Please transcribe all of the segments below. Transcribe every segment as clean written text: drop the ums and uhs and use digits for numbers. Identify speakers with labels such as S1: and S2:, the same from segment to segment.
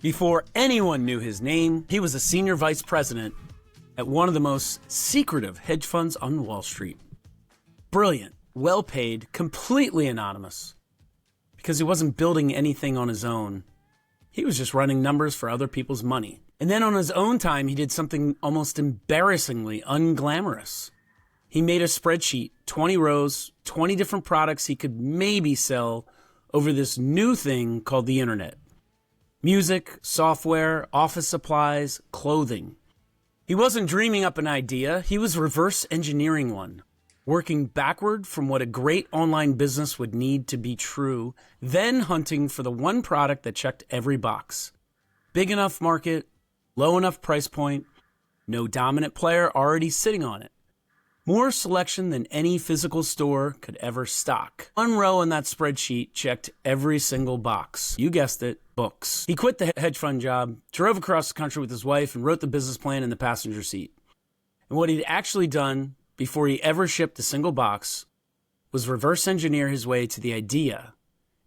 S1: Before anyone knew his name, he was a senior vice president at one of the most secretive hedge funds on Wall Street. Brilliant, well-paid, completely anonymous. Because he wasn't building anything on his own. He was just running numbers for other people's money. And then on his own time, he did something almost embarrassingly unglamorous. He made a spreadsheet, 20 rows, 20 different products he could maybe sell over this new thing called the internet. Music, software, office supplies, clothing. He wasn't dreaming up an idea, he was reverse engineering one, working backward from what a great online business would need to be true, then hunting for the one product that checked every box. Big enough market, low enough price point, no dominant player already sitting on it. More selection than any physical store could ever stock. One row in that spreadsheet checked every single box. You guessed it, books. He quit the hedge fund job, drove across the country with his wife, and wrote the business plan in the passenger seat. And what he'd actually done before he ever shipped a single box was reverse engineer his way to the idea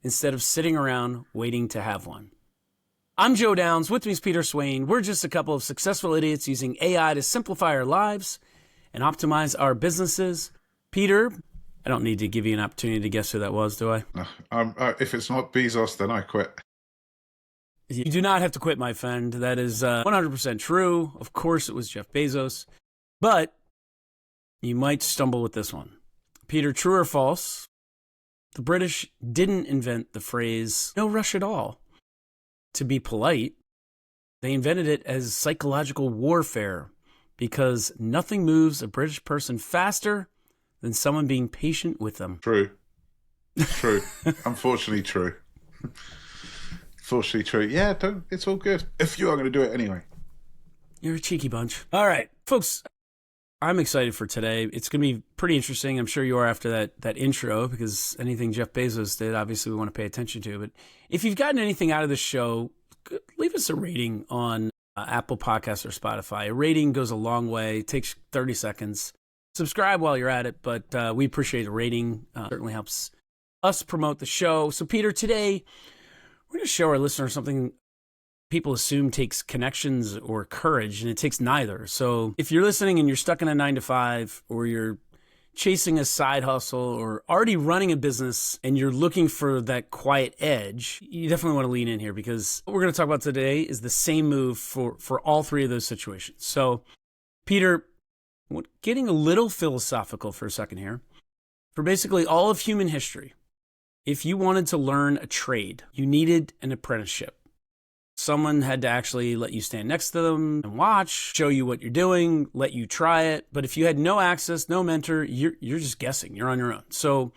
S1: instead of sitting around waiting to have one. I'm Joe Downs. With me is Peter Swain. We're just a couple of successful idiots using AI to simplify our lives and optimize our businesses. Peter, I don't need to give you an opportunity to guess who that was, do I?
S2: No, if it's not Bezos, then I quit.
S1: You do not have to quit, my friend. That is 100% true. Of course, it was Jeff Bezos. But you might stumble with this one. Peter, true or false? The British didn't invent the phrase, no rush at all, to be polite. They invented it as psychological warfare, because nothing moves a British person faster than someone being patient with them.
S2: True. Unfortunately true. Fortunately true. Yeah, it's all good. If you are going to do it anyway.
S1: You're a cheeky bunch. All right, folks, I'm excited for today. It's going to be pretty interesting. I'm sure you are after that intro, because anything Jeff Bezos did, obviously we want to pay attention to. But if you've gotten anything out of this show, leave us a rating on Apple Podcasts or Spotify. A rating goes a long way. It takes 30 seconds. Subscribe while you're at it, but we appreciate a rating. Certainly helps us promote the show. So, Peter, today we're going to show our listeners something people assume takes connections or courage, and it takes neither. So if you're listening and you're stuck in a 9-to-5, or you're chasing a side hustle, or already running a business and you're looking for that quiet edge, you definitely want to lean in here, because what we're going to talk about today is the same move for all three of those situations. So, Peter, getting a little philosophical for a second here, for basically all of human history, if you wanted to learn a trade, you needed an apprenticeship. Someone had to actually let you stand next to them and watch, show you what you're doing, let you try it. But if you had no access, no mentor, you're just guessing. You're on your own. So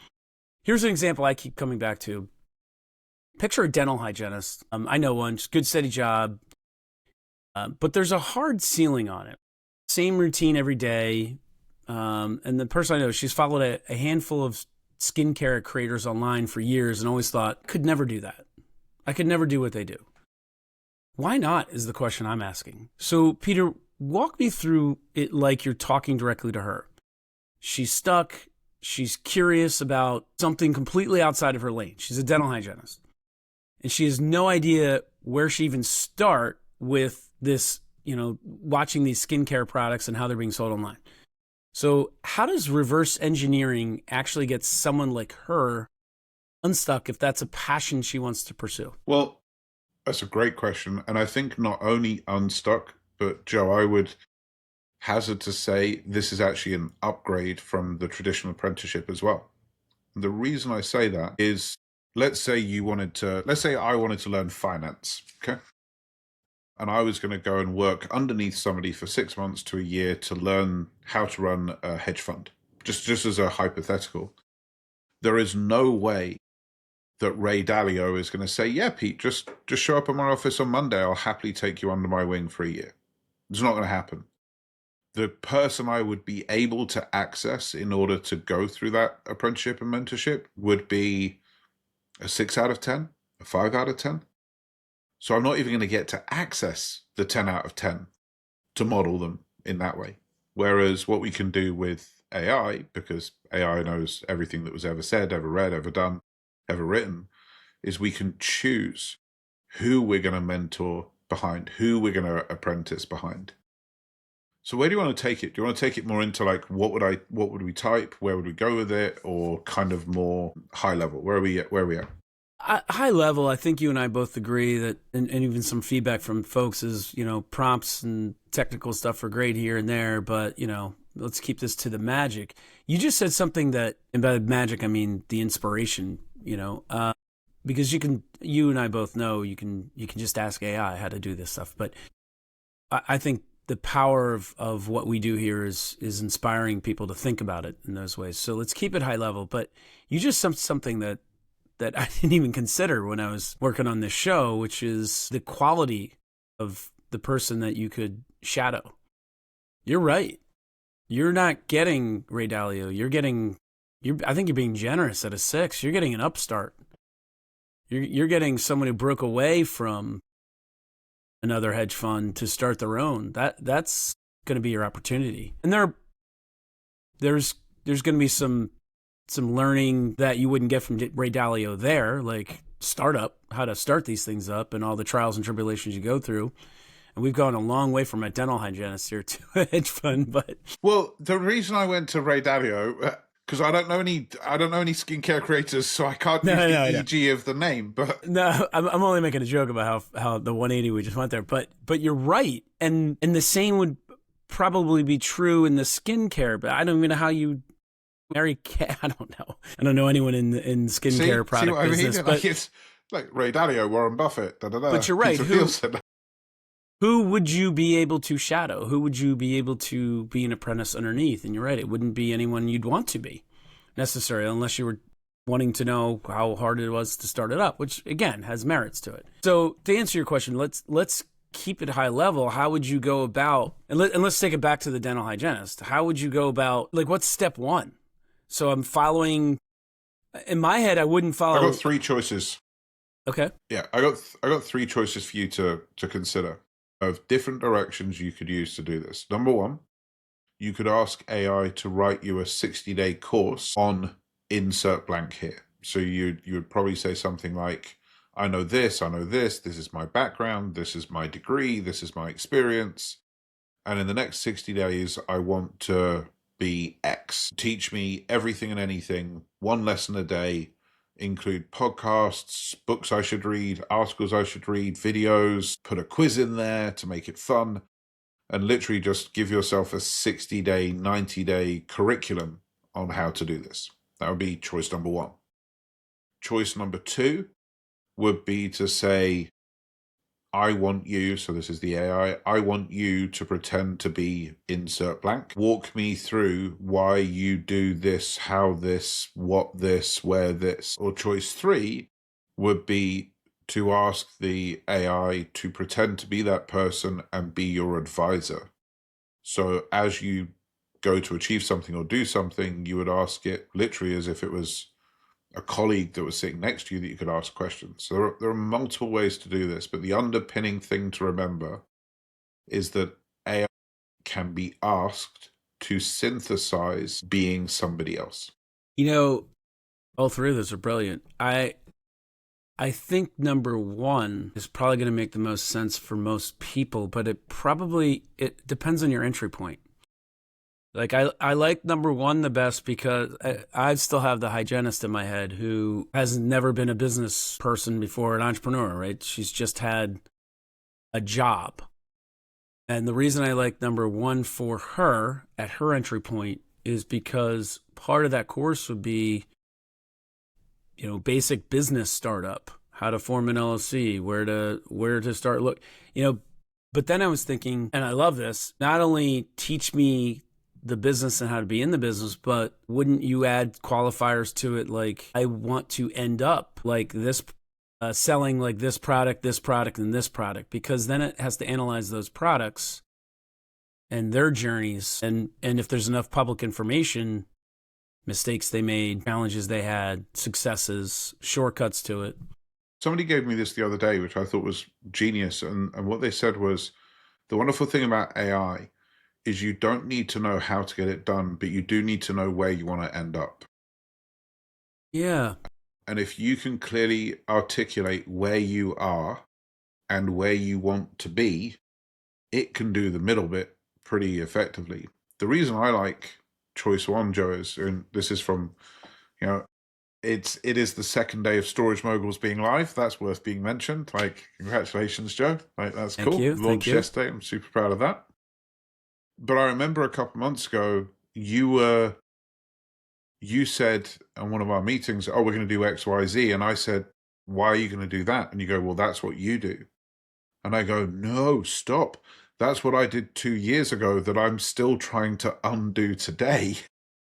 S1: here's an example I keep coming back to. Picture a dental hygienist. I know one, just good, steady job. But there's a hard ceiling on it. Same routine every day. And the person I know, she's followed a handful of skincare creators online for years and always thought, could never do that. I could never do what they do. Why not is the question I'm asking. So, Peter, walk me through it like you're talking directly to her. She's stuck. She's curious about something completely outside of her lane. She's a dental hygienist. And she has no idea where she even start with this, watching these skincare products and how they're being sold online. So how does reverse engineering actually get someone like her unstuck if that's a passion she wants to pursue?
S2: Well, that's a great question. And I think not only unstuck, but Joe, I would hazard to say this is actually an upgrade from the traditional apprenticeship as well. And the reason I say that is, let's say I wanted to learn finance, okay? And I was going to go and work underneath somebody for 6 months to a year to learn how to run a hedge fund, just as a hypothetical. There is no way that Ray Dalio is going to say, yeah, Pete, just show up at my office on Monday. I'll happily take you under my wing for a year. It's not going to happen. The person I would be able to access in order to go through that apprenticeship and mentorship would be a 6 out of 10, a 5 out of 10. So I'm not even going to get to access the 10 out of 10 to model them in that way. Whereas what we can do with AI, because AI knows everything that was ever said, ever read, ever done, ever written, is we can choose who we're going to mentor behind, who we're going to apprentice behind. So where do you want to take it? Do you want to take it more into like what would we type? Where would we go with it? Or kind of more high level? Where are we at?
S1: High level, I think you and I both agree that, and even some feedback from folks is, prompts and technical stuff are great here and there, but, let's keep this to the magic. You just said something that, and by magic, I mean the inspiration, because you and I both know you can just ask AI how to do this stuff. But I think the power of what we do here is inspiring people to think about it in those ways. So let's keep it high level. But you just said something that I didn't even consider when I was working on this show, which is the quality of the person that you could shadow. You're right. You're not getting Ray Dalio. I think you're being generous at a 6. You're getting an upstart. You're getting someone who broke away from another hedge fund to start their own. That's going to be your opportunity. And there's going to be some learning that you wouldn't get from Ray Dalio there, like startup, how to start these things up and all the trials and tribulations you go through. And we've gone a long way from a dental hygienist here to a hedge fund. But
S2: well, the reason I went to Ray Dalio, because I don't know any skincare creators, so I can't use the EG of the name. But
S1: no, I'm only making a joke about how the 180 we just went there. But you're right, and the same would probably be true in the skincare. But I don't even know how you marry. I don't know. I don't know anyone in skincare product business. But
S2: it's like Ray Dalio, Warren Buffett.
S1: But you're right. Who would you be able to shadow? Who would you be able to be an apprentice underneath? And you're right, it wouldn't be anyone you'd want to be necessarily, unless you were wanting to know how hard it was to start it up, which again has merits to it. So to answer your question, let's keep it high level. How would you go about, and let's take it back to the dental hygienist. How would you go about, like, what's step one? So I'm following, in my head, I wouldn't follow.
S2: I got 3 choices.
S1: Okay.
S2: Yeah, I got 3 choices for you to consider of different directions you could use to do this. Number 1, you could ask AI to write you a 60-day course on insert blank here. So you would probably say something like, I know this, this is my background, this is my degree, this is my experience, and in the next 60 days, I want to be X. Teach me everything and anything, 1 lesson a day, include podcasts, books I should read, articles I should read, videos, put a quiz in there to make it fun, and literally just give yourself a 60-day, 90-day curriculum on how to do this. That would be choice number 1. Choice number 2 would be to say, I want you, so this is the AI, I want you to pretend to be insert blank. Walk me through why you do this, how this, what this, where this. Or choice 3 would be to ask the AI to pretend to be that person and be your advisor. So as you go to achieve something or do something, you would ask it literally as if it was a colleague that was sitting next to you that you could ask questions. So there are multiple ways to do this, but the underpinning thing to remember is that AI can be asked to synthesize being somebody else.
S1: All 3 of those are brilliant. I think number 1 is probably going to make the most sense for most people, but it depends on your entry point. Like I like number 1 the best because I still have the hygienist in my head who has never been a business person before, an entrepreneur, right? She's just had a job. And the reason I like number 1 for her at her entry point is because part of that course would be, basic business startup, how to form an LLC, where to start. But then I was thinking, and I love this, not only teach me the business and how to be in the business, but wouldn't you add qualifiers to it? Like, I want to end up like this, selling like this product, and this product, because then it has to analyze those products and their journeys. And if there's enough public information, mistakes they made, challenges they had, successes, shortcuts to it.
S2: Somebody gave me this the other day, which I thought was genius. And what they said was, the wonderful thing about AI is you don't need to know how to get it done, but you do need to know where you want to end up.
S1: Yeah.
S2: And if you can clearly articulate where you are and where you want to be, it can do the middle bit pretty effectively. The reason I like choice one, Joe, is, and this is from, you know, it is the second day of Storage Moguls being live. That's worth being mentioned. Like, congratulations, Joe. Like, that's
S1: Thank
S2: cool.
S1: you.
S2: Launched yesterday. I'm super proud of that. But I remember a couple months ago, you said on one of our meetings, "Oh, we're going to do X, Y, Z," and I said, "Why are you going to do that?" And you go, "Well, that's what you do." And I go, "No, stop. That's what I did 2 years ago that I'm still trying to undo today."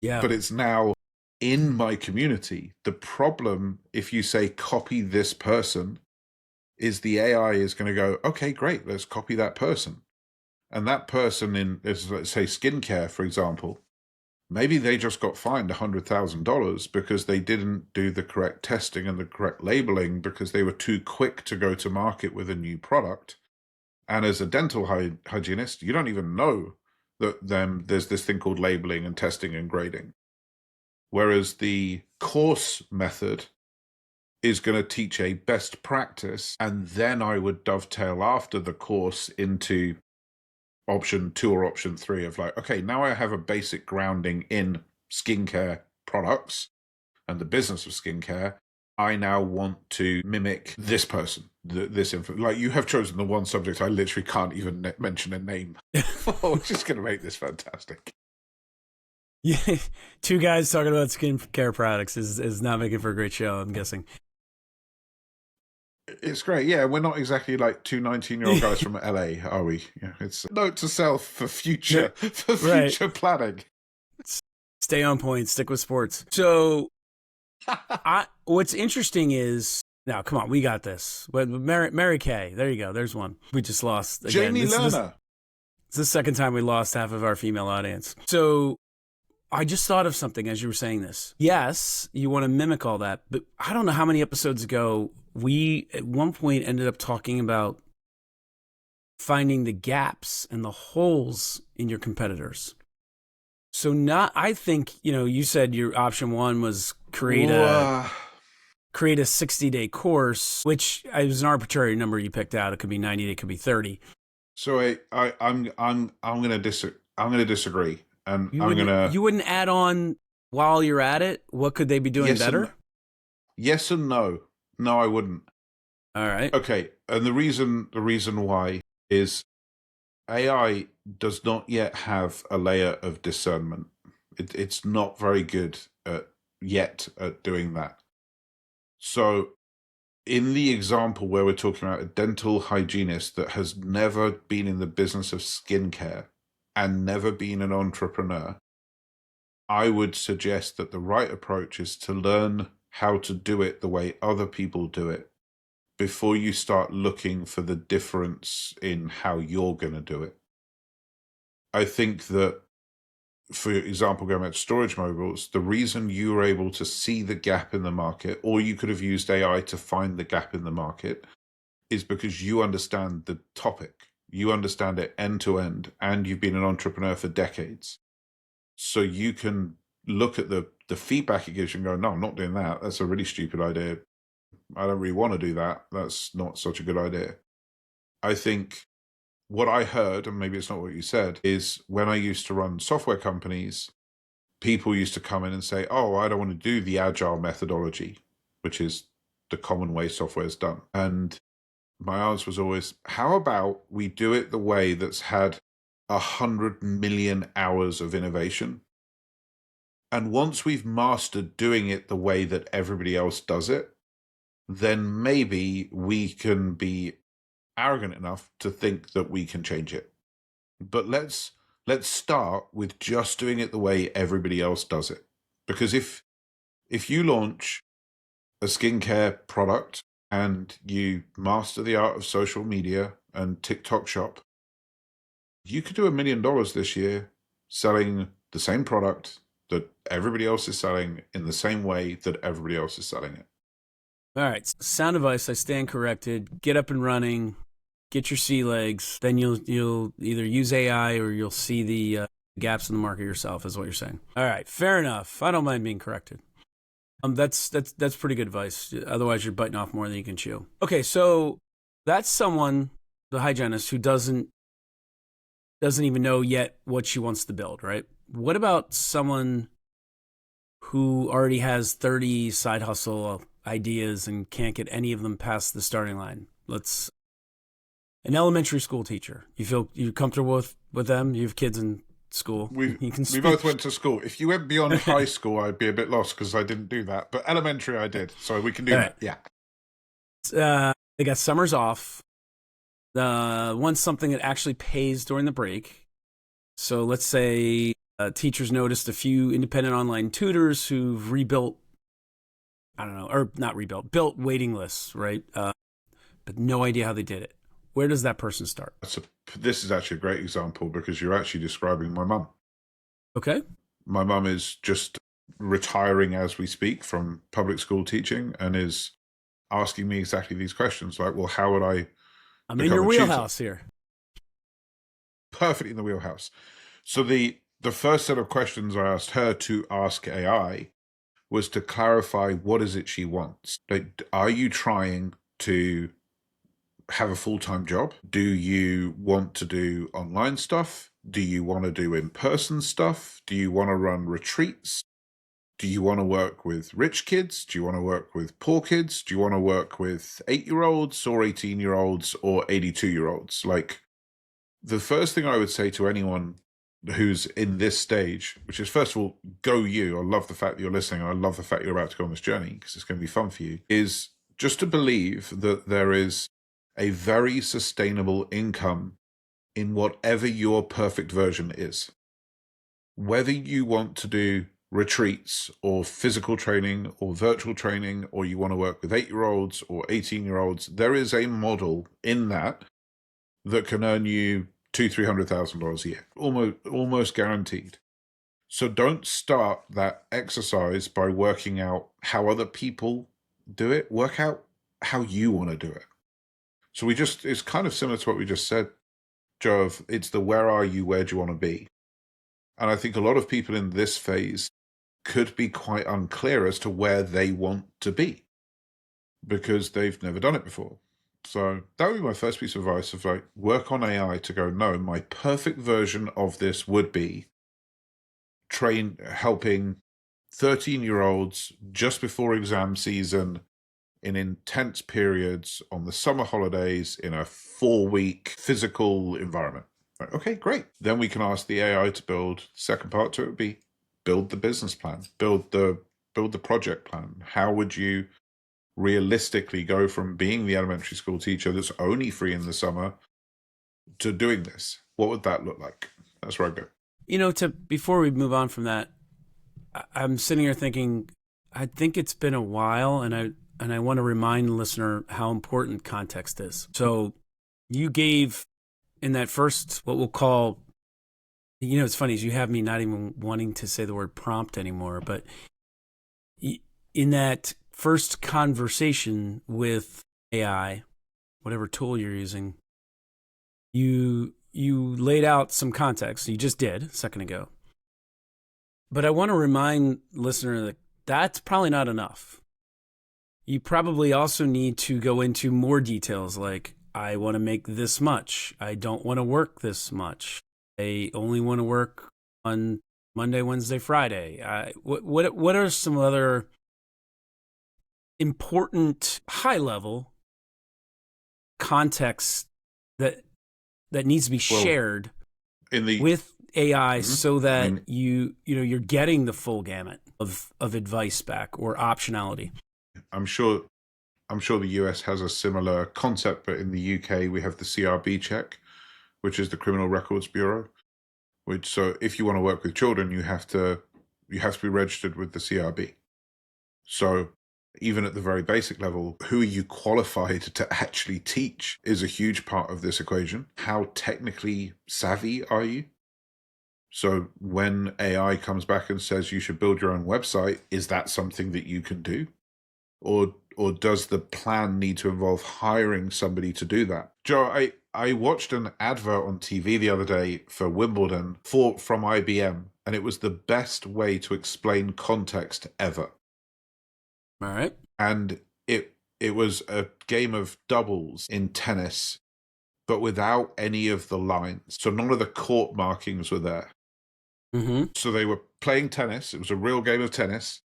S1: Yeah.
S2: But it's now in my community. The problem, if you say copy this person, is the AI is going to go, okay, great, let's copy that person. And that person in, let's say, skincare, for example, maybe they just got fined $100,000 because they didn't do the correct testing and the correct labeling because they were too quick to go to market with a new product. And as a dental hygienist, you don't even know that there's this thing called labeling and testing and grading. Whereas the course method is going to teach a best practice, and then I would dovetail after the course into option 2 or option 3 of like, okay, now I have a basic grounding in skincare products and the business of skincare. I now want to mimic this person, this info. Like, you have chosen the one subject I literally can't even mention a name for, which is going to make this fantastic.
S1: Yeah, two guys talking about skincare products is not making for a great show, I'm guessing.
S2: It's great. Yeah, we're not exactly like two 19-year-old guys from LA, are we? Yeah, it's a note to self for future planning.
S1: Stay on point, stick with sports. So what's interesting is, now come on, we got this. Mary Kay, there you go. There's one. We just lost again.
S2: Jamie Lerner.
S1: It's the second time we lost half of our female audience. So I just thought of something as you were saying this. Yes, you want to mimic all that, but I don't know how many episodes ago we at one point ended up talking about finding the gaps and the holes in your competitors. So I think, you said your option one was create a 60-day course, which is an arbitrary number you picked out. It could be 90, it could be 30.
S2: So I'm going to disagree. And
S1: you wouldn't add on while you're at it. What could they be doing better?
S2: Yes and no. No, I wouldn't.
S1: All right.
S2: Okay. And the reason why is AI does not yet have a layer of discernment. It's not very good yet at doing that. So in the example where we're talking about a dental hygienist that has never been in the business of skincare and never been an entrepreneur, I would suggest that the right approach is to learn how to do it the way other people do it before you start looking for the difference in how you're going to do it. I think that, for example, going back to Storage Moguls, the reason you were able to see the gap in the market, or you could have used AI to find the gap in the market, is because you understand the topic. You understand it end to end, and you've been an entrepreneur for decades. So you can look at the feedback it gives you and go, no, I'm not doing that. That's a really stupid idea. I don't really want to do that. That's not such a good idea. I think what I heard, and maybe it's not what you said, is when I used to run software companies, people used to come in and say, oh, I don't want to do the agile methodology, which is the common way software is done. And my answer was always, how about we do it the way that's had 100 million hours of innovation? And once we've mastered doing it the way that everybody else does it, then maybe we can be arrogant enough to think that we can change it. But let's start with just doing it the way everybody else does it. Because if you launch a skincare product and you master the art of social media and TikTok shop, you could do $1 million this year selling the same product that everybody else is selling in the same way that everybody else is selling it.
S1: All right. Sound advice. I stand corrected. Get up and running. Get your sea legs. Then you'll either use AI or you'll see the gaps in the market yourself, is what you're saying. All right. Fair enough. I don't mind being corrected. That's pretty good advice. Otherwise, you're biting off more than you can chew. Okay, so that's someone, the hygienist, who doesn't even know yet what she wants to build, right? What about someone who already has 30 side hustle ideas and can't get any of them past the starting line? An elementary school teacher. You comfortable with them? You have kids in school.
S2: We both went to school. If you went beyond high school, I'd be a bit lost because I didn't do that. But elementary, I did, so we can do that. Yeah.
S1: They got summers off. Want something that actually pays during the break. So let's say teachers noticed a few independent online tutors who've rebuilt, I don't know, or not rebuilt, built waiting lists, right? But no idea how they did it. Where does that person start?
S2: This is actually a great example because you're actually describing my mum.
S1: Okay.
S2: My mum is just retiring as we speak from public school teaching and is asking me exactly these questions. Like, well, how would I'm
S1: in your wheelhouse here.
S2: Perfectly in the wheelhouse. So the first set of questions I asked her to ask AI was to clarify what is it she wants. Like, are you trying to have a full-time job? Do you want to do online stuff? Do you want to do in-person stuff? Do you want to run retreats? Do you want to work with rich kids? Do you want to work with poor kids? Do you want to work with 8-year-olds or 18-year-olds or 82-year-olds? Like, the first thing I would say to anyone who's in this stage, which is, first of all, go you. I love the fact that you're listening. I love the fact you're about to go on this journey because it's going to be fun for you, is just to believe that there is a very sustainable income in whatever your perfect version is. Whether you want to do retreats or physical training or virtual training, or you want to work with 8-year-olds or 18-year-olds, there is a model in that can earn you $200,000-$300,000 a year, almost guaranteed. So don't start that exercise by working out how other people do it. Work out how you want to do it. So it's kind of similar to what we just said, Joe, it's the where are you, where do you want to be? And I think a lot of people in this phase could be quite unclear as to where they want to be because they've never done it before. So that would be my first piece of advice, of like, work on AI to go, no, my perfect version of this would be helping 13-year-olds just before exam season in intense periods on the summer holidays in a 4-week physical environment. Like, okay, great. Then we can ask the AI to build. The second part to it would be build the business plan, build the project plan. How would you realistically go from being the elementary school teacher that's only free in the summer to doing this? What would that look like? That's where I go.
S1: Before we move on from that, I'm sitting here thinking, I think it's been a while, and I want to remind the listener how important context is. So you gave in that first, what we'll call, it's funny, is you have me not even wanting to say the word prompt anymore, but in that first conversation with AI, whatever tool you're using, you laid out some context. You just did a second ago. But I want to remind the listener that that's probably not enough. You probably also need to go into more details, like, I want to make this much. I don't want to work this much. I only want to work on Monday, Wednesday, Friday. What are some other important high-level context that needs to be shared with AI so that you're getting the full gamut of advice back or optionality?
S2: I'm sure the US has a similar concept, but in the UK we have the CRB check, which is the Criminal Records Bureau. So if you want to work with children, you have to be registered with the CRB. So even at the very basic level, who are you qualified to actually teach is a huge part of this equation. How technically savvy are you? So when AI comes back and says you should build your own website, is that something that you can do? Or does the plan need to involve hiring somebody to do that? Joe, I watched an advert on TV the other day for Wimbledon from IBM, and it was the best way to explain context ever.
S1: All right.
S2: And it was a game of doubles in tennis, but without any of the lines. So none of the court markings were there.
S1: Mm-hmm.
S2: So they were playing tennis. It was a real game of tennis.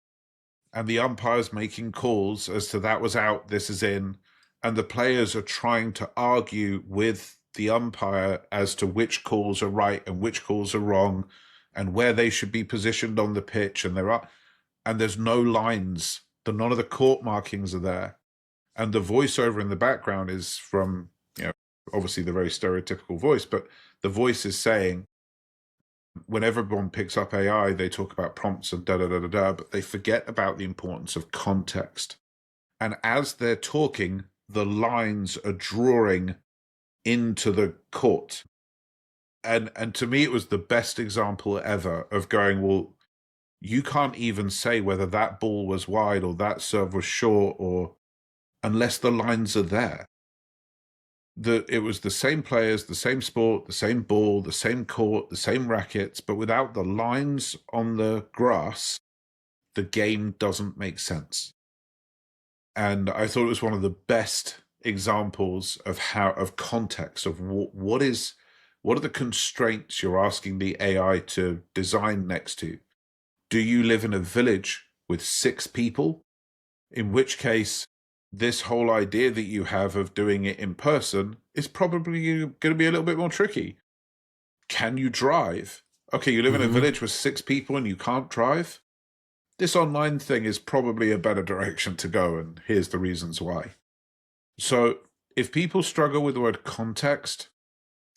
S2: And the umpire's making calls as to that was out, this is in. And the players are trying to argue with the umpire as to which calls are right and which calls are wrong and where they should be positioned on the pitch. And there's no lines. None of the court markings are there. And the voiceover in the background is from, obviously the very stereotypical voice, but the voice is saying, when everyone picks up AI, they talk about prompts and da-da-da-da-da, but they forget about the importance of context. And as they're talking, the lines are drawing into the court. And to me, it was the best example ever of going, well, you can't even say whether that ball was wide or that serve was short, or unless the lines are there. It was the same players, the same sport, the same ball, the same court, the same rackets, but without the lines on the grass, the game doesn't make sense. And I thought it was one of the best examples of context of what are the constraints you're asking the AI to design next to. Do you live in a village with 6 people? In which case, this whole idea that you have of doing it in person is probably going to be a little bit more tricky. Can you drive? Okay, you live in a village with 6 people and you can't drive? This online thing is probably a better direction to go, and here's the reasons why. So if people struggle with the word context,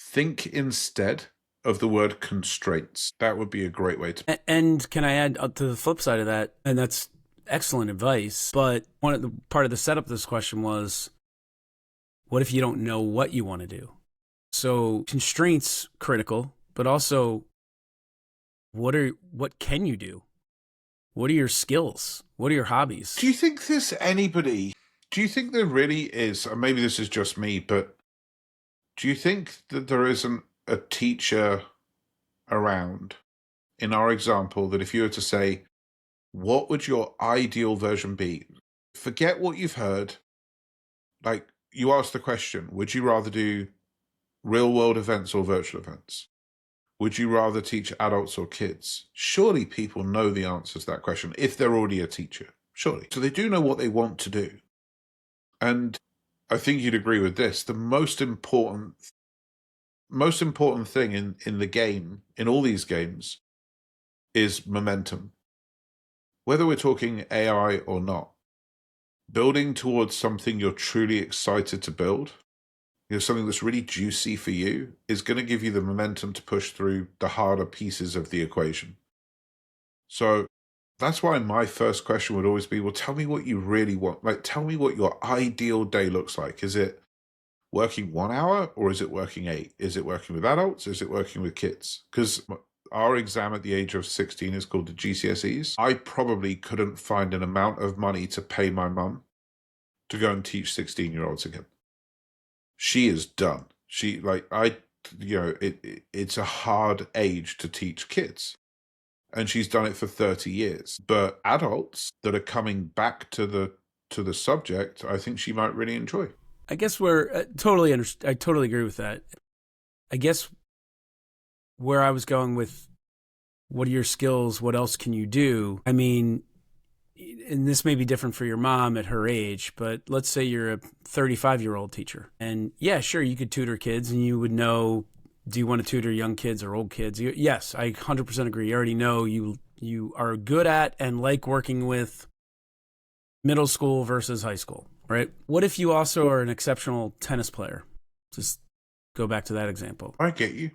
S2: think instead of the word constraints. That would be a great way to...
S1: And can I add to the flip side of that? And that's excellent advice. But part of the setup of this question was, what if you don't know what you want to do? So constraints critical, but also what can you do? What are your skills? What are your hobbies?
S2: Do you think there really is, and maybe this is just me, but do you think that there isn't a teacher around, in our example, that if you were to say, what would your ideal version be? Forget what you've heard. Like, you asked the question, would you rather do real world events or virtual events? Would you rather teach adults or kids? Surely people know the answer to that question if they're already a teacher. Surely. So they do know what they want to do. And I think you'd agree with this. The most important thing in the game, in all these games, is momentum. Whether we're talking AI or not, building towards something you're truly excited to build, something that's really juicy for you, is going to give you the momentum to push through the harder pieces of the equation. So that's why my first question would always be, well, tell me what you really want. Like, tell me what your ideal day looks like. Is it working 1 hour or is it working 8? Is it working with adults? Is it working with kids? Because our exam at the age of 16 is called the GCSEs. I probably couldn't find an amount of money to pay my mum to go and teach 16-year-olds again. She is done. It's a hard age to teach kids. And she's done it for 30 years. But adults that are coming back to the subject, I think she might really enjoy.
S1: I guess I totally agree with that. I guess where I was going with, what are your skills? What else can you do? I mean, and this may be different for your mom at her age, but let's say you're a 35-year-old teacher. And yeah, sure, you could tutor kids and you would know, do you want to tutor young kids or old kids? Yes, I 100% agree. You already know you are good at and like working with middle school versus high school, right? What if you also are an exceptional tennis player? Just go back to that example.
S2: I get you.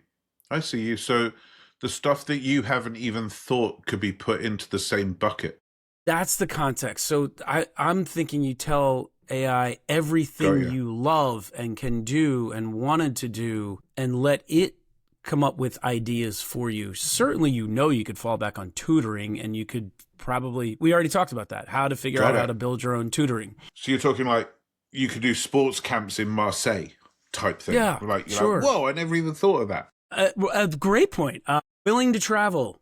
S2: I see you. So the stuff that you haven't even thought could be put into the same bucket.
S1: That's the context. So I'm thinking you tell AI everything you love and can do and wanted to do and let it come up with ideas for you. Certainly, you could fall back on tutoring, and you could probably, we already talked about that, how to figure out how to build your own tutoring.
S2: So you're talking like you could do sports camps in Marseille type thing.
S1: Yeah,
S2: like,
S1: sure.
S2: Like, whoa, I never even thought of that.
S1: A great point. Willing to travel.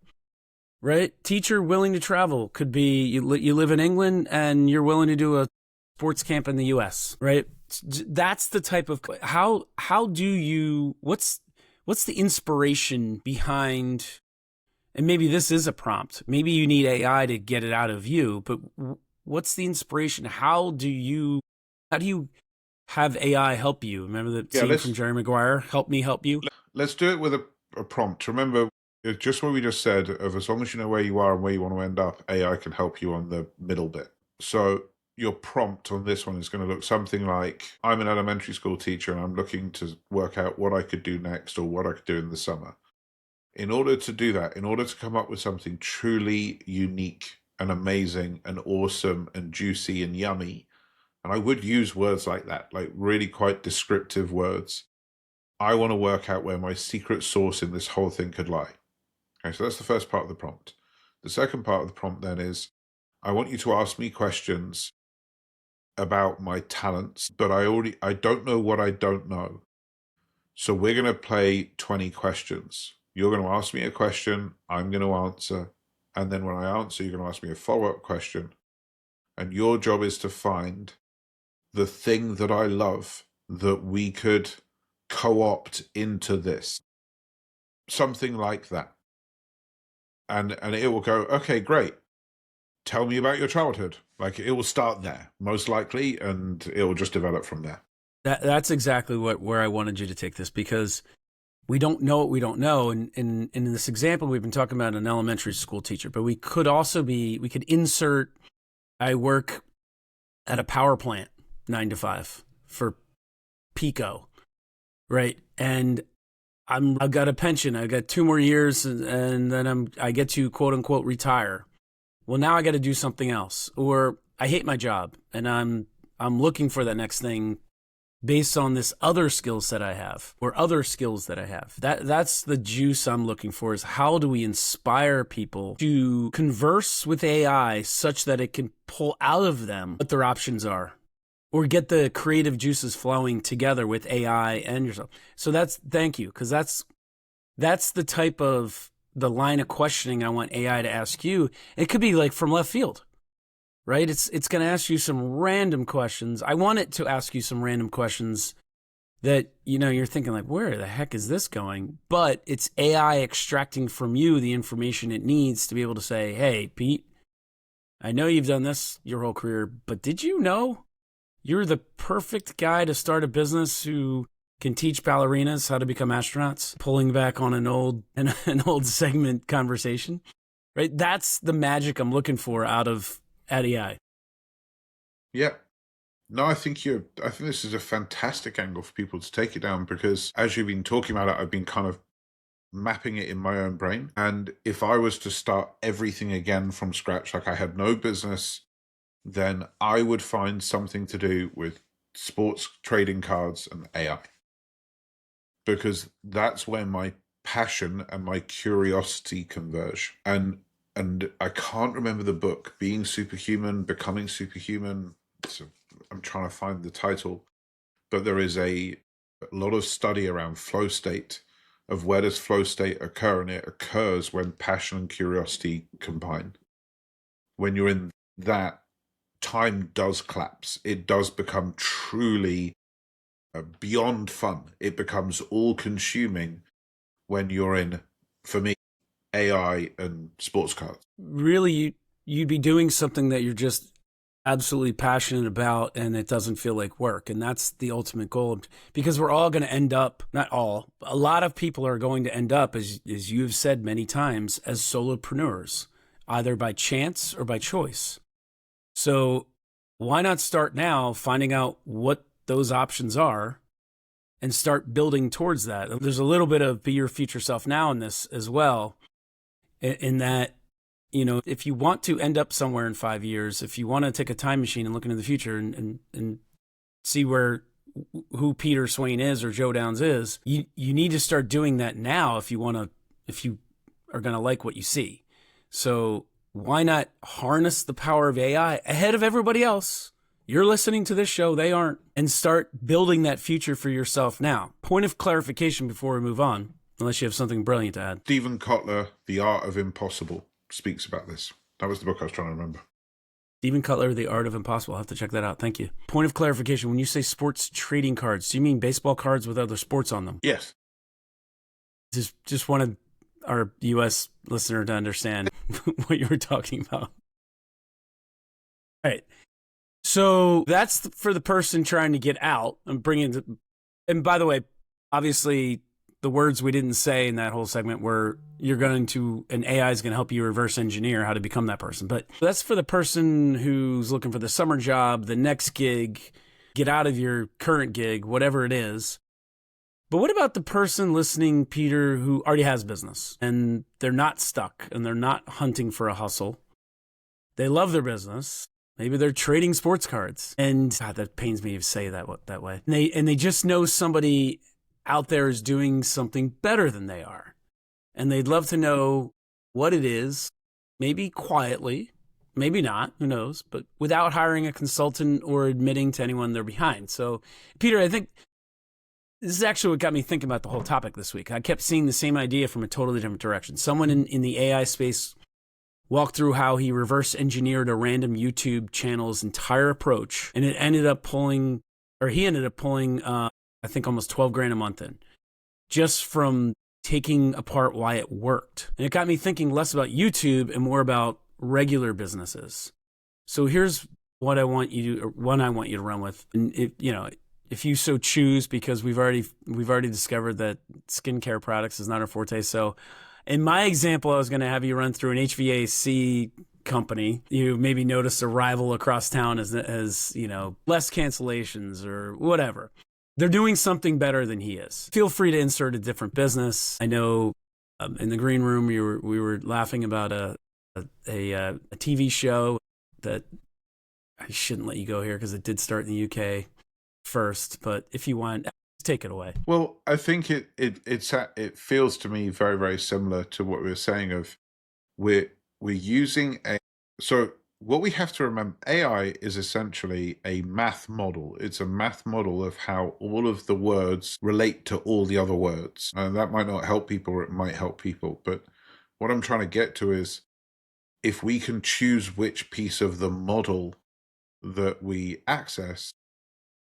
S1: right? Teacher willing to travel could be you live in England and you're willing to do a sports camp in the US, right? That's the type of how do you what's the inspiration behind, and maybe this is a prompt. Maybe you need AI to get it out of you, but what's the inspiration? How do you have AI help you? Remember that scene from Jerry Maguire, help me help you?
S2: Let's do it with a prompt. Remember, just what we just said, of as long as you know where you are and where you want to end up, AI can help you on the middle bit. So your prompt on this one is going to look something like, I'm an elementary school teacher and I'm looking to work out what I could do next or what I could do in the summer. In order to do that, in order to come up with something truly unique and amazing and awesome and juicy and yummy, and I would use words like that, like really quite descriptive words, I want to work out where my secret sauce in this whole thing could lie. Okay, so that's the first part of the prompt. The second part of the prompt then is, I want you to ask me questions about my talents, but I don't know what I don't know. So we're going to play 20 questions. You're going to ask me a question, I'm going to answer, and then when I answer, you're going to ask me a follow-up question. And your job is to find the thing that I love that we could co-opt into this. Something like that. And it will go, okay, great. Tell me about your childhood. Like, it will start there, most likely, and it will just develop from there.
S1: That's exactly where I wanted you to take this, because we don't know what we don't know. And in this example, we've been talking about an elementary school teacher, but we could insert, I work at a power plant 9 to 5 for Pico, right? And I've got a pension. I've got 2 more years and then I get to quote unquote retire. Well, now I got to do something else, or I hate my job and I'm looking for that next thing based on this other skill set I have or other skills that I have. That's the juice I'm looking for, is how do we inspire people to converse with AI such that it can pull out of them what their options are, or get the creative juices flowing together with AI and yourself. So thank you, because that's the type of the line of questioning I want AI to ask you. It could be like from left field, right? It's going to ask you some random questions. I want it to ask you some random questions that, you're thinking like, where the heck is this going? But it's AI extracting from you the information it needs to be able to say, hey, Pete, I know you've done this your whole career, but did you know you're the perfect guy to start a business who can teach ballerinas how to become astronauts? Pulling back on an old segment conversation, right? That's the magic I'm looking for out of AI.
S2: Yeah. No, I think this is a fantastic angle for people to take it down, because as you've been talking about it, I've been kind of mapping it in my own brain. And if I was to start everything again from scratch, like I had no business, then I would find something to do with sports trading cards and AI, because that's where my passion and my curiosity converge. And I can't remember the book, Being Superhuman, Becoming Superhuman. So I'm trying to find the title, but there is a lot of study around flow state, of where does flow state occur, and it occurs when passion and curiosity combine. When you're in that, time does collapse. It does become truly beyond fun. It becomes all-consuming when you're in, for me, AI and sports cards.
S1: Really, you'd be doing something that you're just absolutely passionate about, and it doesn't feel like work. And that's the ultimate goal, because we're all going to end up, not all, a lot of people are going to end up, as you've said many times, as solopreneurs, either by chance or by choice. So why not start now finding out what those options are and start building towards that? There's a little bit of be your future self now in this as well, in that, if you want to end up somewhere in 5 years, if you want to take a time machine and look into the future and see who Peter Swain is or Joe Downs is, you need to start doing that now if you are going to like what you see. So why not harness the power of AI ahead of everybody else? You're listening to this show, they aren't, and start building that future for yourself now. Point of clarification before we move on, unless you have something brilliant to add.
S2: Stephen Kotler, The Art of Impossible. speaks about this. That was the book I was trying to remember.
S1: Stephen Cutler, The Art of Impossible. I'll have to check that out. Thank you. Point of clarification, when you say sports trading cards, do you mean baseball cards with other sports on them?
S2: Yes.
S1: Just wanted our U.S. listener to understand what you were talking about. All right. So that's for the person trying to get out and and by the way, obviously the words we didn't say in that whole segment were an AI is going to help you reverse engineer how to become that person. But that's for the person who's looking for the summer job, the next gig, get out of your current gig, whatever it is. But what about the person listening, Peter, who already has business and they're not stuck and they're not hunting for a hustle? They love their business. Maybe they're trading sports cards. And God, that pains me to say that way. And they just know somebody out there is doing something better than they are. And they'd love to know what it is, maybe quietly, maybe not, who knows, but without hiring a consultant or admitting to anyone they're behind. So, Peter, I think this is actually what got me thinking about the whole topic this week. I kept seeing the same idea from a totally different direction. Someone in the AI space walked through how he reverse engineered a random YouTube channel's entire approach, and he ended up pulling, I think almost 12 grand a month in, just from taking apart why it worked. And it got me thinking less about YouTube and more about regular businesses. So here's what I want you to run with. And if you so choose, because we've already discovered that skincare products is not our forte. So in my example, I was going to have you run through an HVAC company. You maybe notice a rival across town as less cancellations or whatever. They're doing something better than he is. Feel free to insert a different business. I know in the green room we were laughing about a TV show that I shouldn't let you go here because it did start in the UK first, but if you want, take it away.
S2: Well, I think it feels to me very, very similar to what we were saying of we're using so what we have to remember, AI is essentially a math model. It's a math model of how all of the words relate to all the other words. And that might not help people or it might help people. But what I'm trying to get to is if we can choose which piece of the model that we access,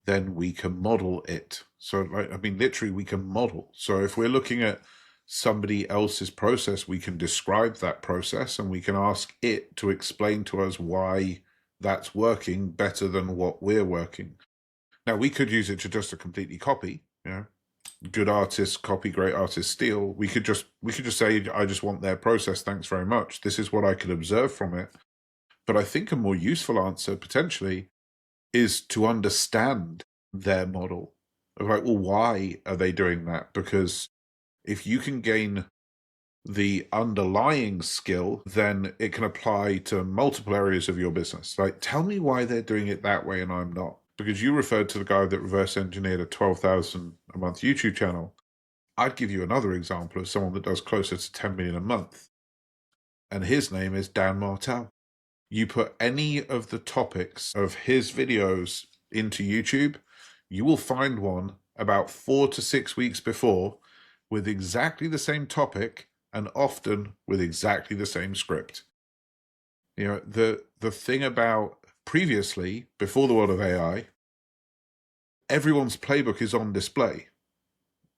S2: then we can model it. So, literally we can model. So if we're looking at somebody else's process, we can describe that process and we can ask it to explain to us why that's working better than what we're working. Now, we could use it to just completely copy, good artists copy, great artists steal. We could just say, I just want their process. Thanks very much. This is what I could observe from it. But I think a more useful answer potentially is to understand their model. Why are they doing that? Because if you can gain the underlying skill, then it can apply to multiple areas of your business. Tell me why they're doing it that way and I'm not. Because you referred to the guy that reverse engineered a 12,000 a month YouTube channel. I'd give you another example of someone that does closer to 10 million a month. And his name is Dan Martell. You put any of the topics of his videos into YouTube, you will find one about 4 to 6 weeks before with exactly the same topic and often with exactly the same script. The thing about previously, before the world of AI, everyone's playbook is on display.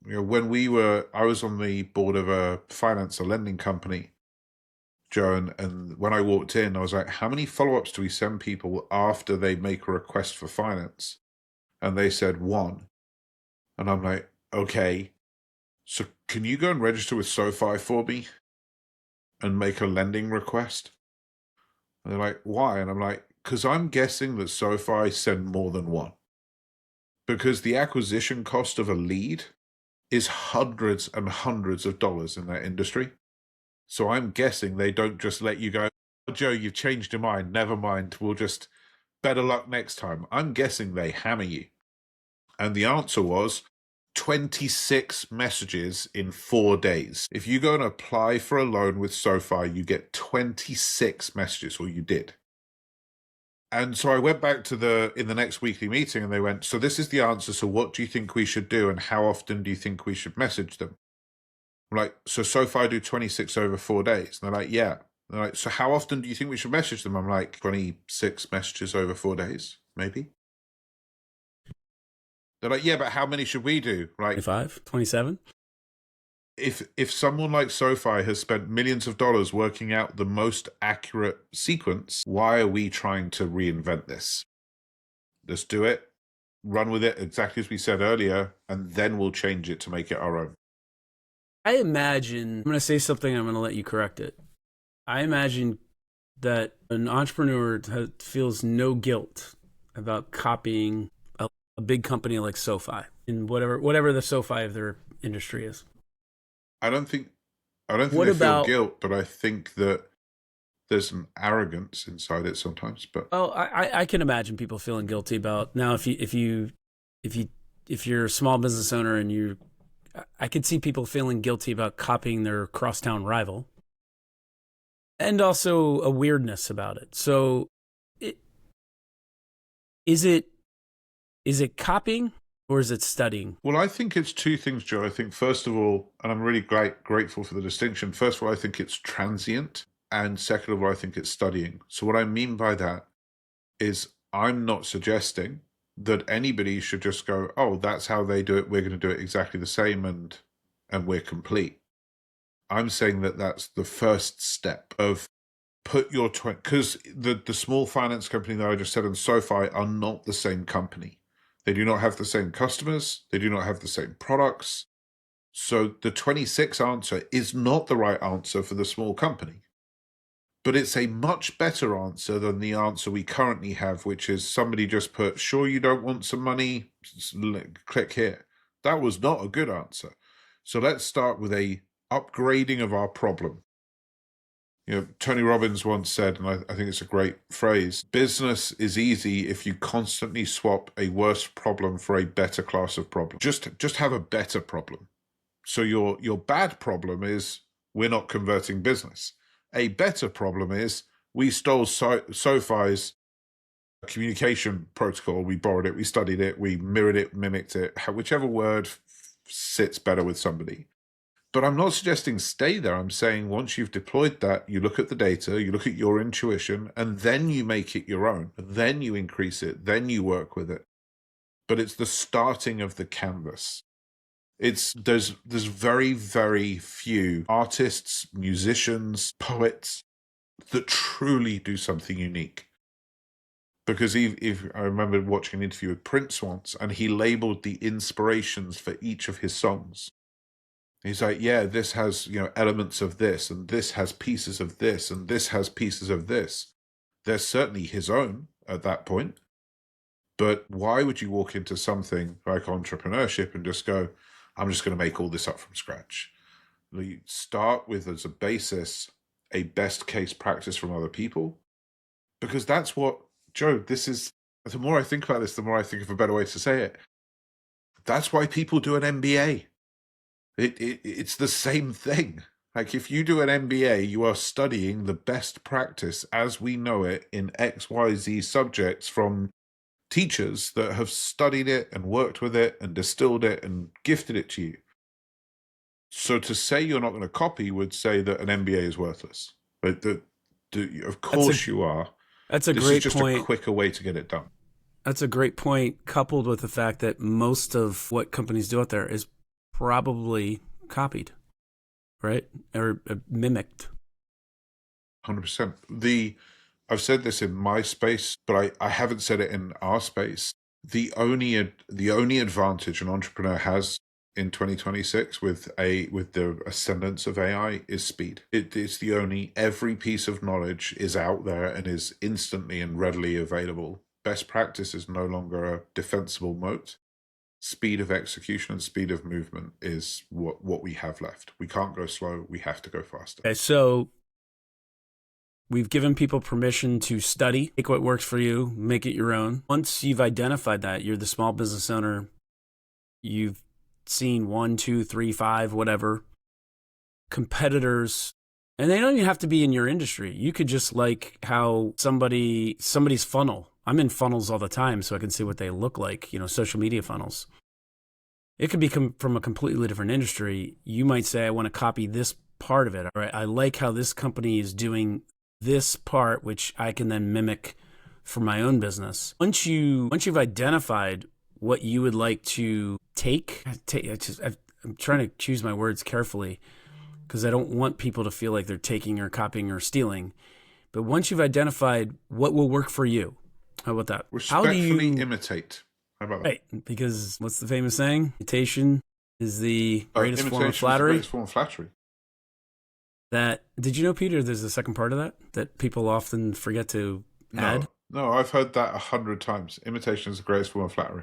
S2: When I was on the board of a finance or lending company, Joe, and when I walked in, I was like, how many follow-ups do we send people after they make a request for finance? And they said 1. And I'm like, okay, so can you go and register with SoFi for me and make a lending request? And they're like, why? And I'm like, because I'm guessing that SoFi send more than 1. Because the acquisition cost of a lead is hundreds and hundreds of dollars in that industry. So I'm guessing they don't just let you go, oh, Joe, you've changed your mind. Never mind. We'll just better luck next time. I'm guessing they hammer you. And the answer was 26 messages in 4 days. If you go and apply for a loan with SoFi, you get 26 messages, or you did. And so I went back to in the next weekly meeting and they went, so this is the answer. So what do you think we should do? And how often do you think we should message them? I'm like, so SoFi do 26 over 4 days? And they're like, yeah. They're like, so how often do you think we should message them? I'm like, 26 messages over 4 days, maybe. They're like, yeah, but how many should we do? Like
S1: 25, 27?
S2: If someone like SoFi has spent millions of dollars working out the most accurate sequence, why are we trying to reinvent this? Let's do it, run with it exactly as we said earlier, and then we'll change it to make it our own.
S1: I imagine, I'm going to say something, I'm going to let you correct it. I imagine that an entrepreneur feels no guilt about copying a big company like SoFi in whatever the SoFi of their industry is.
S2: I don't think they feel guilt, but I think that there's an arrogance inside it sometimes. But
S1: I can imagine people feeling guilty about now if you're a small business owner and I could see people feeling guilty about copying their crosstown rival, and also a weirdness about it. So, is it copying or is it studying?
S2: Well, I think it's two things, Joe. I think first of all, and I'm really grateful for the distinction. First of all, I think it's transient, and second of all, I think it's studying. So what I mean by that is I'm not suggesting that anybody should just go, oh, that's how they do it, we're going to do it exactly the same, and we're complete. I'm saying that that's the first step of put your because the small finance company that I just said and SoFi are not the same company. They do not have the same customers. They do not have the same products. So the 26 answer is not the right answer for the small company. But it's a much better answer than the answer we currently have, which is somebody just put, sure you don't want some money? Click here. That was not a good answer. So let's start with a upgrading of our problem. You know, Tony Robbins once said, and I think it's a great phrase, business is easy if you constantly swap a worse problem for a better class of problem. Just have a better problem. So your bad problem is we're not converting business. A better problem is we stole SoFi's communication protocol. We borrowed it, we studied it, we mirrored it, mimicked it, whichever word sits better with somebody. But I'm not suggesting stay there. I'm saying once you've deployed that, you look at the data, you look at your intuition, and then you make it your own. Then you increase it, then you work with it. But it's the starting of the canvas. There's very, very few artists, musicians, poets that truly do something unique. Because if I remember watching an interview with Prince once, and he labeled the inspirations for each of his songs. He's like, yeah, this has, elements of this, and this has pieces of this, and this has pieces of this. They're certainly his own at that point. But why would you walk into something like entrepreneurship and just go, I'm just going to make all this up from scratch? You start with, as a basis, a best case practice from other people. Because that's what, Joe, this is, the more I think about this, the more I think of a better way to say it. That's why people do an MBA. It's the same thing. Like, if you do an MBA, you are studying the best practice as we know it in XYZ subjects from teachers that have studied it and worked with it and distilled it and gifted it to you. So to say you're not going to copy would say that an MBA is worthless. But of course you are.
S1: That's a
S2: this
S1: great
S2: is just
S1: point.
S2: A quicker way to get it done.
S1: That's a great point, coupled with the fact that most of what companies do out there is probably copied, right? Or mimicked.
S2: 100%. I've said this in my space, but I haven't said it in our space. The only advantage an entrepreneur has in 2026 with the ascendance of AI is speed. It's the only, every piece of knowledge is out there and is instantly and readily available. Best practice is no longer a defensible moat. Speed of execution and speed of movement is what we have left. We can't go slow. We have to go faster.
S1: Okay, so we've given people permission to study, take what works for you, make it your own. Once you've identified that, you're the small business owner, you've seen 1, 2, 3, 5, whatever, competitors, and they don't even have to be in your industry. You could just like how somebody's funnel. I'm in funnels all the time, so I can see what they look like, social media funnels. It could be from a completely different industry. You might say, I want to copy this part of it. All right, I like how this company is doing this part, which I can then mimic for my own business. Once you've identified what you would like to I'm trying to choose my words carefully because I don't want people to feel like they're taking or copying or stealing. But once you've identified what will work for you, how about that?
S2: Respectfully imitate. How about that?
S1: Right, because what's the famous saying? Imitation is the greatest form of flattery.
S2: Imitation is the greatest form of flattery.
S1: Did you know, Peter, there's a second part of that people often forget to add?
S2: No, I've heard that 100 times. Imitation is the greatest form of flattery.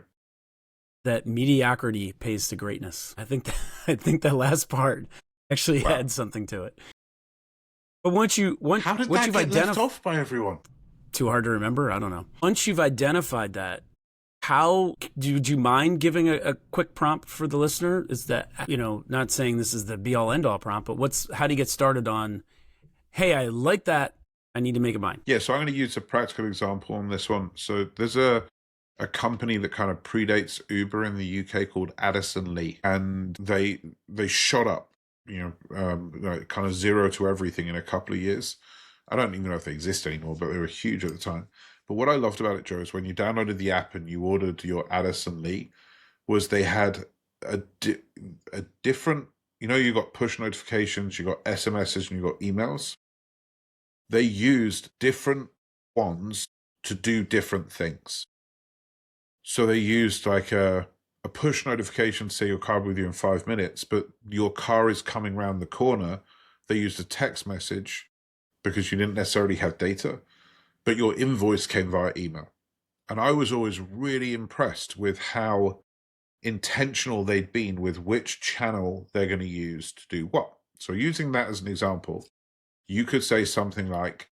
S1: That mediocrity pays to greatness. I think that last part actually adds something to it. But
S2: how did that get left off by everyone?
S1: Too hard to remember? I don't know. Once you've identified that, how do you mind giving a quick prompt for the listener? Is that, not saying this is the be all end all prompt, but how do you get started on, hey, I like that, I need to make it mine?
S2: Yeah, so I'm going to use a practical example on this one. So there's a company that kind of predates Uber in the UK called Addison Lee, and they shot up, kind of zero to everything in a couple of years. I don't even know if they exist anymore, but they were huge at the time. But what I loved about it, Joe, is when you downloaded the app and you ordered your Addison Lee, was they had a different, you got push notifications, you got SMSs, and you got emails. They used different ones to do different things. So they used like a push notification to say your car will be with you in 5 minutes, but your car is coming around the corner. They used a text message because you didn't necessarily have data, but your invoice came via email. And I was always really impressed with how intentional they'd been with which channel they're going to use to do what. So using that as an example, you could say something like,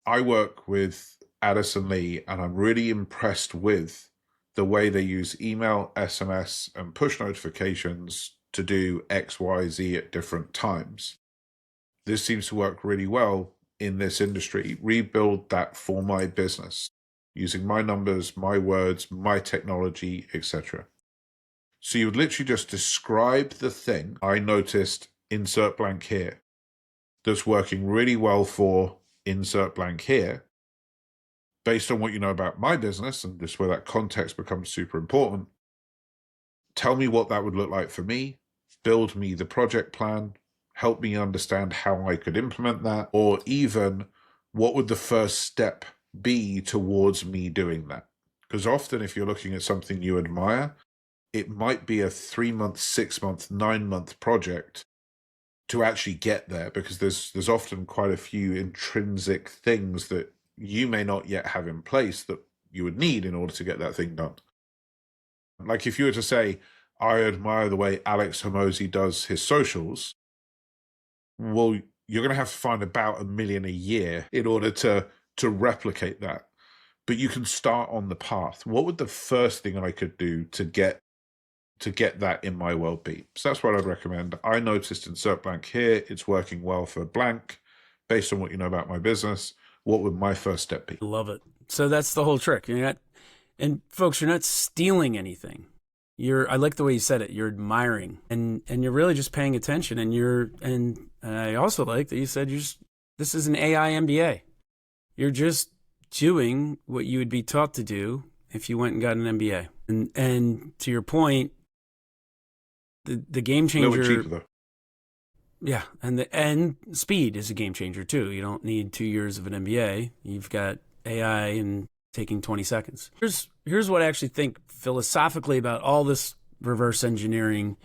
S2: I work with Addison Lee and I'm really impressed with the way they use email, SMS, and push notifications to do X, Y, Z at different times. This seems to work really well in this industry. Rebuild that for my business using my numbers, my words, my technology, etc. So you would literally just describe the thing I noticed, insert blank here, that's working really well for insert blank here, based on what you know about my business, and this is where that context becomes super important. Tell me what that would look like for me, build me the project plan, help me understand how I could implement that, or even what would the first step be towards me doing that? Because often if you're looking at something you admire, it might be a 3-month, 6-month, 9-month project to actually get there, because there's often quite a few intrinsic things that you may not yet have in place that you would need in order to get that thing done. Like if you were to say, I admire the way Alex Hormozi does his socials, well, you're going to have to find about $1 million a year in order to replicate that. But you can start on the path. What would the first thing I could do to get that in my world be? So that's what I'd recommend. I noticed insert blank here, it's working well for blank. Based on what you know about my business, what would my first step be?
S1: Love it. So that's the whole trick. And folks, you're not stealing anything. I like the way you said it. You're admiring, and you're really just paying attention. And I also like that you said this is an AI MBA. You're just doing what you would be taught to do if you went and got an MBA. And to your point, the game changer.
S2: A little cheaper though.
S1: Yeah, and speed is a game changer too. You don't need 2 years of an MBA. You've got AI and taking 20 seconds. Here's what I actually think philosophically about all this reverse engineering.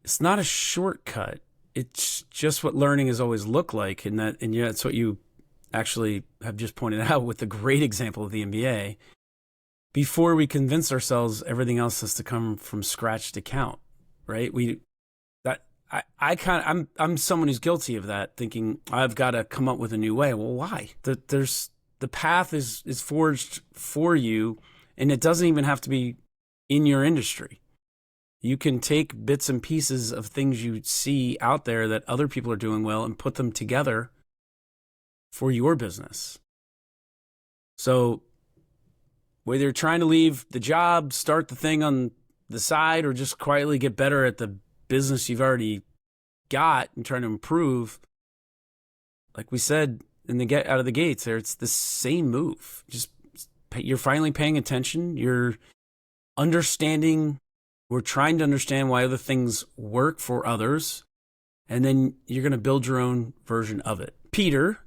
S1: It's not a shortcut. It's just what learning has always looked like, and that's what you actually have just pointed out with the great example of the MBA. Before we convince ourselves everything else has to come from scratch to count, right? I'm someone who's guilty of that, thinking I've got to come up with a new way. Well, why? The path is forged for you, and it doesn't even have to be in your industry. You can take bits and pieces of things you see out there that other people are doing well and put them together for your business. So whether you're trying to leave the job, start the thing on the side or just quietly get better at the business you've already got and trying to improve, like we said in the get out of the gates there, it's the same move. Just you're finally paying attention. You're understanding. We're trying to understand why other things work for others. And then you're going to build your own version of it. Peter,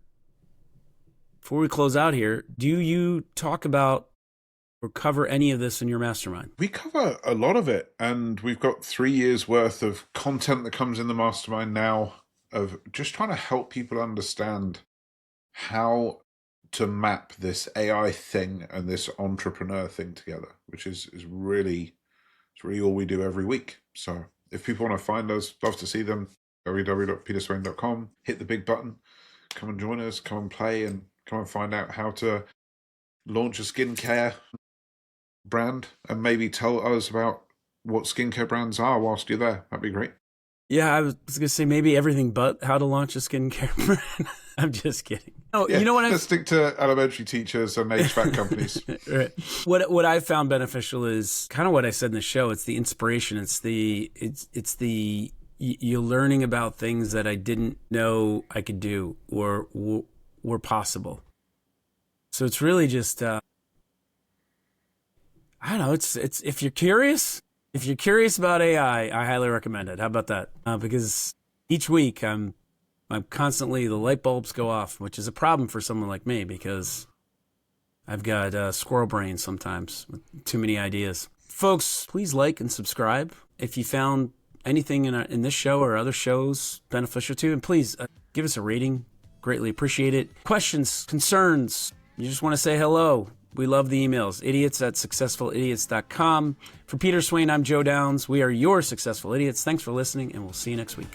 S1: before we close out here, do you talk about or cover any of this in your mastermind?
S2: We cover a lot of it, and we've got 3 years worth of content that comes in the mastermind now of just trying to help people understand how to map this AI thing and this entrepreneur thing together, which is really, it's really all we do every week. So if people want to find us, love to see them, www.peterswain.com, hit the big button, come and join us, come and play, and come and find out how to launch a skincare brand and maybe tell us about what skincare brands are whilst you're there. That'd be great.
S1: Yeah, I was going to say maybe everything but how to launch a skincare brand. I'm just kidding. Oh,
S2: Yeah,
S1: you know what?
S2: let's stick to elementary teachers and HVAC companies.
S1: Right. What I've found beneficial is kind of what I said in the show. It's the inspiration. It's the you're learning about things that I didn't know I could do or were possible. So it's really just I don't know. It's if you're curious about AI, I highly recommend it. How about that? Because each week I'm constantly, the light bulbs go off, which is a problem for someone like me because I've got squirrel brain sometimes with too many ideas. Folks, please like and subscribe if you found anything in this show or other shows beneficial to you. And please give us a rating. Greatly appreciate it. Questions, concerns, you just want to say hello. We love the emails. idiots@successfulidiots.com. For Peter Swain, I'm Joe Downs. We are your successful idiots. Thanks for listening, and we'll see you next week.